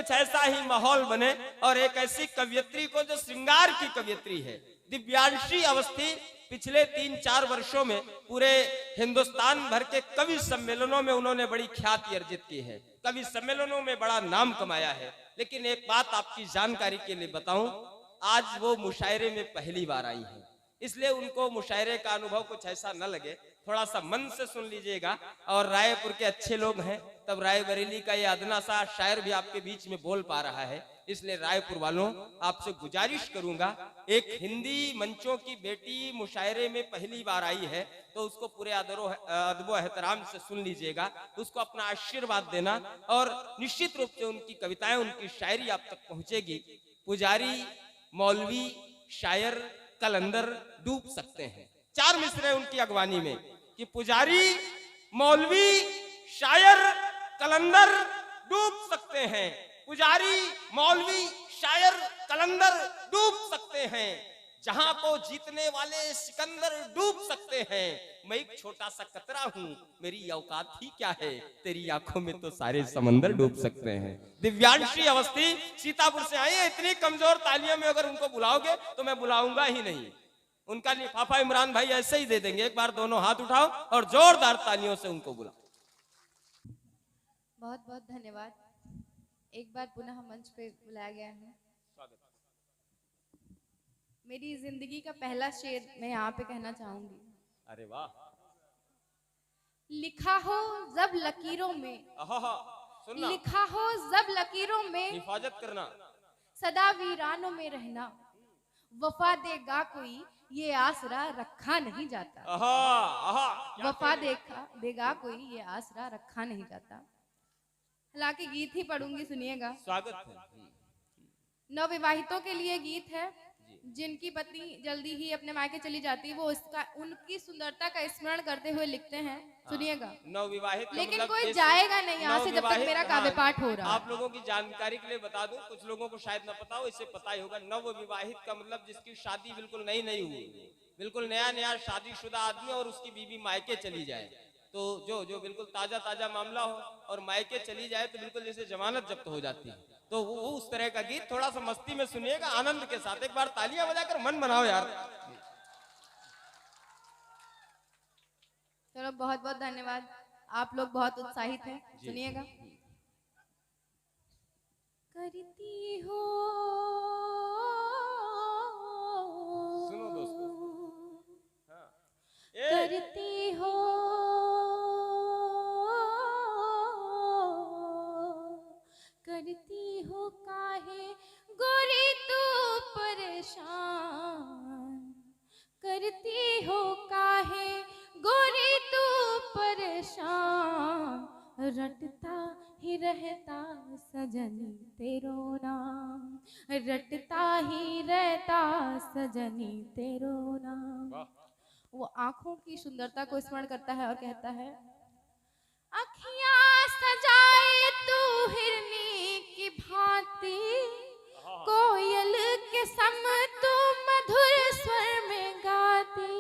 कुछ ऐसा ही माहौल बने और एक ऐसी कवियत्री को जो श्रृंगार की कवियत्री है। दिव्यांशी अवस्थी पिछले 3-4 वर्षों में पूरे हिंदुस्तान भर के कवि सम्मेलनों में उन्होंने बड़ी ख्याति अर्जित की है, कवि सम्मेलनों में बड़ा नाम कमाया है। लेकिन एक बात आपकी जानकारी के लिए बताऊं, आज वो मुशायरे में पहली बार आई है, इसलिए उनको मुशायरे का अनुभव कुछ ऐसा न लगे, थोड़ा सा मन से सुन लीजिएगा। और रायपुर के अच्छे लोग हैं, तब रायबरेली का ये अदना सा शायर भी आपके बीच में बोल पा रहा है, इसलिए रायपुर वालों आपसे गुजारिश करूंगा, एक हिंदी मंचों की बेटी मुशायरे में पहली बार आई है तो उसको पूरे अदबो एहतराम से सुन लीजिएगा, उसको अपना आशीर्वाद देना और निश्चित रूप से उनकी कविताएं, उनकी शायरी आप तक पहुंचेगी। पुजारी, मौलवी, शायर, कलंदर डूब सकते हैं। 4 मिसरे उनकी अगवानी में कि पुजारी, मौलवी, शायर, कलंदर डूब सकते हैं। पुजारी, मौलवी, शायर, कलंदर डूब सकते हैं। जहां को जीतने वाले सिकंदर डूब सकते हैं। मैं एक छोटा सा कतरा हूं, मेरी औकात ही क्या है, तेरी आंखों में तो सारे समंदर डूब सकते हैं। दिव्यांशी अवस्थी सीतापुर से आई है, इतनी कमजोर तालियों में अगर उनको बुलाओगे तो मैं बुलाऊंगा ही नहीं। उनका लिफाफा इमरान भाई ऐसे ही दे देंगे। एक बार दोनों हाथ उठाओ और जोरदार तालियों से उनको बुलाओ। बहुत बहुत धन्यवाद। एक बार पुनः मंच पे बुलाया गया है। मेरी जिंदगी का पहला शेर मैं यहाँ पे कहना चाहूंगी। अरे वाह। लिखा हो जब लकीरों में, सुनना, लिखा हो जब लकीरों में, हिफाजत करना, सदा वीरानों में रहना, वफा देगा कोई ये आसरा रखा नहीं जाता। वफा देगा कोई ये आसरा रखा नहीं जाता। हालांकि गीत ही पढ़ूंगी, सुनिएगा। स्वागत है। नवविवाहितों के लिए गीत है, जिनकी पत्नी जल्दी ही अपने मायके चली जाती है, वो उसका, उनकी सुंदरता का स्मरण करते हुए लिखते हैं। सुनिएगा। नवविवाहित लेकिन मतलब कोई जाएगा नहीं यहाँ से जब तक मेरा काव्य पाठ हो रहा है। आप लोगों की जानकारी के लिए बता दूं, कुछ लोगों को शायद न पता हो, इसे पता ही होगा। नवविवाहित का मतलब जिसकी शादी बिल्कुल नई नई हुई, बिल्कुल नया नया शादीशुदा आदमी और उसकी बीवी मायके चली जाए, तो जो बिल्कुल ताजा ताजा मामला हो और मायके चली जाए तो बिल्कुल जैसे जमानत जब्त हो जाती है, तो वो उस तरह का गीत थोड़ा सा मस्ती में सुनिएगा, आनंद के साथ। एक बार तालियां बजाकर मन बनाओ यार। चलो, बहुत बहुत धन्यवाद। आप लोग बहुत उत्साहित हैं, सुनिएगा। करती हो, सुनो दोस्तों, करती हो, करती हो काहे गोरी तू परेशान, करती हो काहे गोरी तू परेशान, रटता ही रहता सजनी तेरो नाम, रटता ही रहता सजनी तेरो नाम। वो आंखों की सुंदरता को स्मरण करता है और कहता है, अखियां सजाए तू हिरनी की भांति, कोयल के सम तू मधुर स्वर में गाती,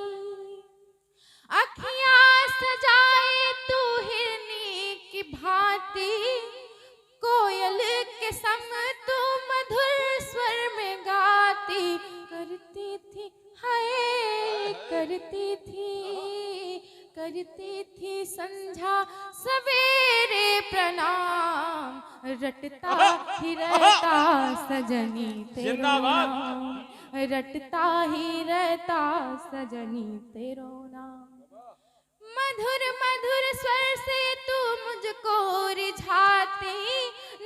अखियां सजाए तू हिरनी की भांति, कोयल के सम तू मधुर स्वर में गाती, करती थी हाय करती थी संझा सवेरे प्रणाम, रटता ही रहता सजनी तेरो नाम, रटता ही रहता सजनी तेरो नाम। मधुर मधुर स्वर से तू मुझको रिझाती,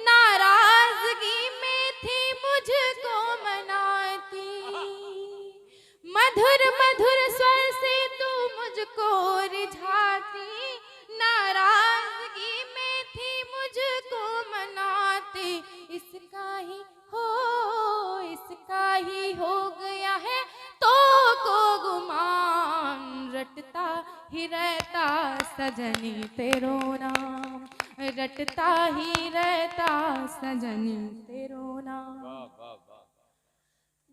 नाराजगी में थी मुझको मनाती, मधुर मधुर स्वर से तू मुझको रिझाती, नाराजगी में थी मुझको मनाती, इसका ही हो गया है तो को गुमान, रटता ही रहता सजनी तेरो नाम, रटता ही रहता सजनी तेरो नाम।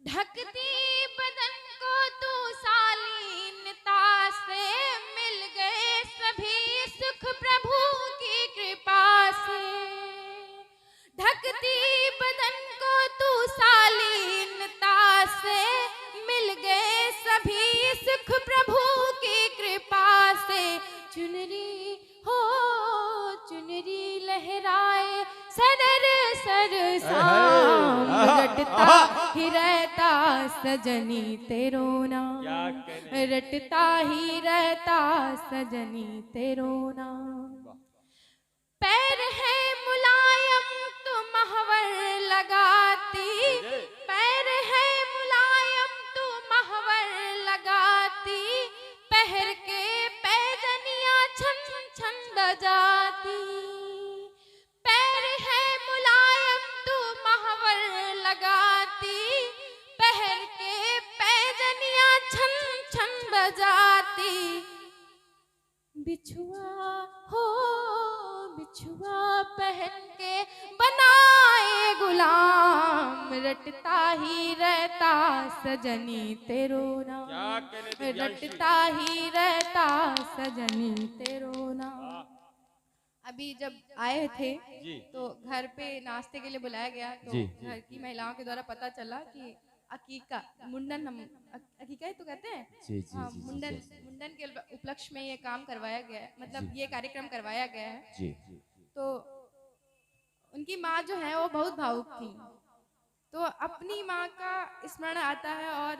ढकती बदन को तू शालीनता से, मिल गए सभी सुख प्रभु की कृपा से, ढकती सदर सर शाम रटता ही रहता सजनी तेरो नाम, रटता ही रहता सजनी तेरो नाम। पैर है मुलायम तो महवर लगाती, पैर है मुलायम तो महवर लगाती, पहर के पैजनिया छन छन बजाती। पैर है मुलायम तो महवर लगाती, पहर के पैजनिया छन छन बजाती। बिछुआ हो बिछुआ पहन के बनाए गुलाम, रटता ही रहता सजनी तेरो नाम, रटता ही रहता सजनी तेरो नाम। अभी जब आए थे तो घर पे नाश्ते के लिए बुलाया गया, तो घर की महिलाओं के द्वारा पता चला कि अकीका मुंडन, हम अकीका ही तो कहते हैं, हाँ मुंडन के उपलक्ष्य में ये काम करवाया गया है, मतलब ये कार्यक्रम करवाया गया है। तो उनकी माँ जो है वो बहुत भावुक थी, तो अपनी माँ का स्मरण आता है और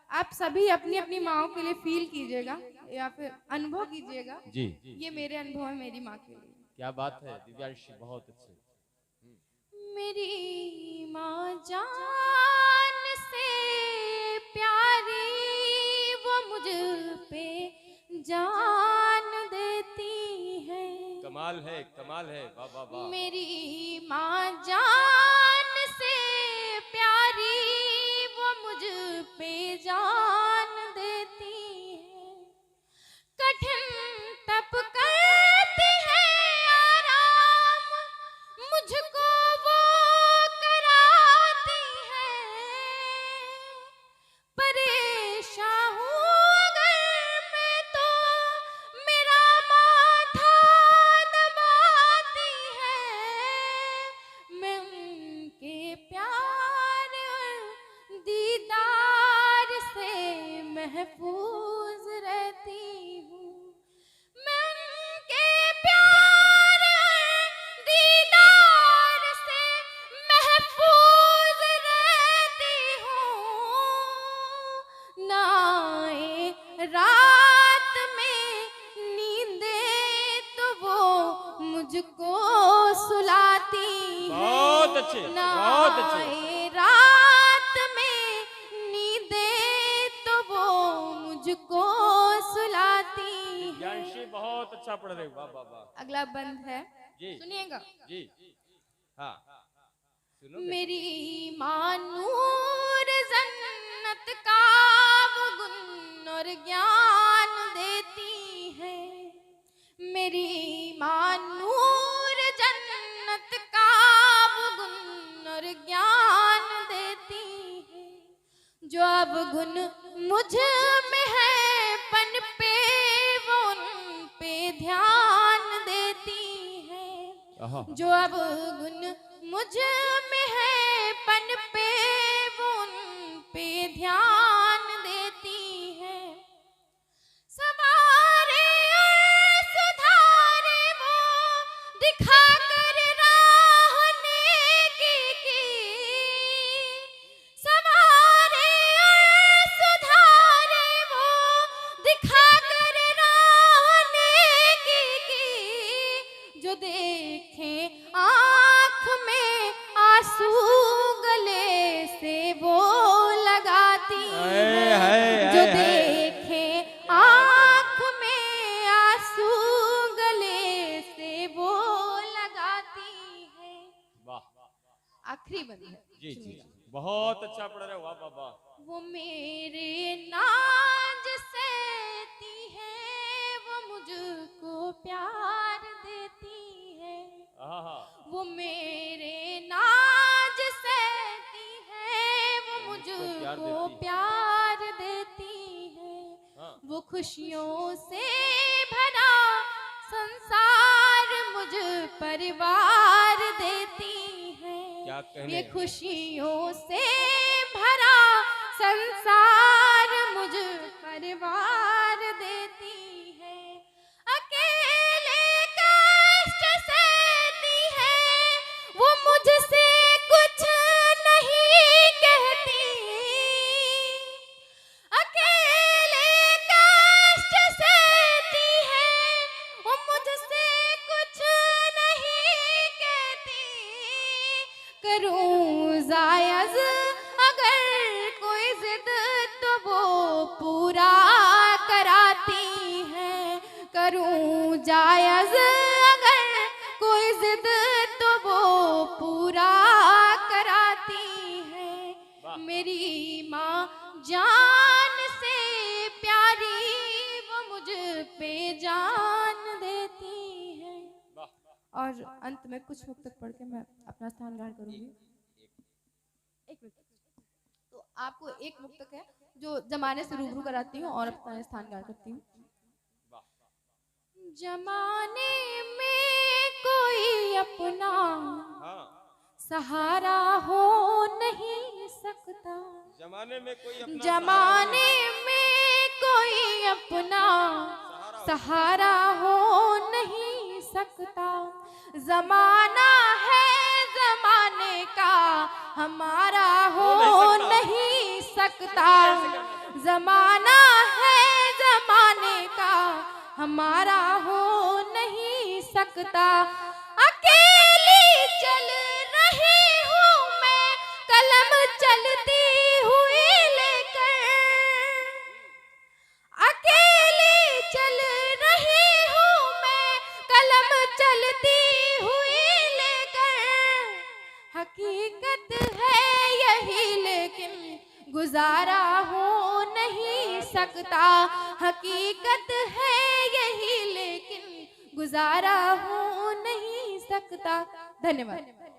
आप सभी अपनी अपनी माँओं के लिए फील कीजिएगा या फिर अनुभव कीजिएगा। ये मेरे अनुभव है मेरी माँ के लिए। क्या बात है दिव्यांशी, बहुत अच्छे। मेरी माँ जान से प्यारी, वो मुझ पे जान देती है। कमाल है, कमाल है, वाह वाह वाह। मेरी माँ जान से प्यारी, वो मुझ पे जान देती है। कठिन तप करती है आराम, मुझको वो कराती है। परेशान हूँ अगर मैं तो मेरा माथा दबाती है। मैं उनके प्यार और दीदार से महफूज रहती हूँ। मैं उनके प्यार और दीदार से महफूज रहती हूँ। ना आए रात में नींदे तो वो मुझको सुलाती है। बहुत अच्छे, ना बहुत अच्छे। आए रात में नींदे तो वो मुझको सुलाती है। दिव्यांशी बहुत अच्छा पढ़ रहे, वाह वाह वाह। अगला बंद है, जी सुनिएगा। जी हाँ सुनो। मेरी माँ नूर जन्नत का वो गुण और ज्ञान देती है। मेरी माँ नूर जन्नत का वो गुण और ज्ञान देती है। जो अब गुण मुझ में है पन पे, वो उन पे ध्यान देती है। जो अब गुण मुझ में है पन पे, वो उन पे ध्यान देती है। संवारे और सुधारे वो दिखा कर राह नेकी की। संवारे और सुधारे वो दिखा कर राह नेकी की। जो देखे आँख में आंसू गले से वो लगाती है। जो देखे आँख में आंसू गले से वो लगाती है। वाह, आखिरी बंद है, जी जी बहुत अच्छा पढ़ रहे, वाह वाह वाह। वो मेरे नाज सहती है, वो मुझको प्यार देती है। वो मेरे नाज सहती है, वो मुझको प्यार देती है। वो खुशियों से भरा संसार मुझ परिवार देती है। ये खुशियों से भरा संसार मुझ परिवार देती है। अकेले कष्ट सहती है, वो जान से प्यारी वो मुझ पे जान देती है। और अंत में कुछ मुक्तक पढ़ के मैं अपना स्थान ग्रहण करूंगी। एक मिनट, तो आपको एक मुक्तक है जो जमाने से रूबरू कराती हूँ और अपना स्थान ग्रहण करती हूँ। जमाने में कोई अपना सहारा हो नहीं सकता, जमाने में कोई अपना जमाने में कोई अपना सहारा हो नहीं सकता। जमाना है जमाने का हमारा हो नहीं सकता, जमाना है जमाने का हमारा हो नहीं सकता। अकेली चल रही हूँ मैं कलम चलती हुई लेकर, अकेली चल रही हूँ मैं कलम चलती हुई लेकर। हकीकत है यही लेकिन गुजारा हो नहीं सकता, हकीकत है यही लेकिन गुजारा हो नहीं सकता। धन्यवाद।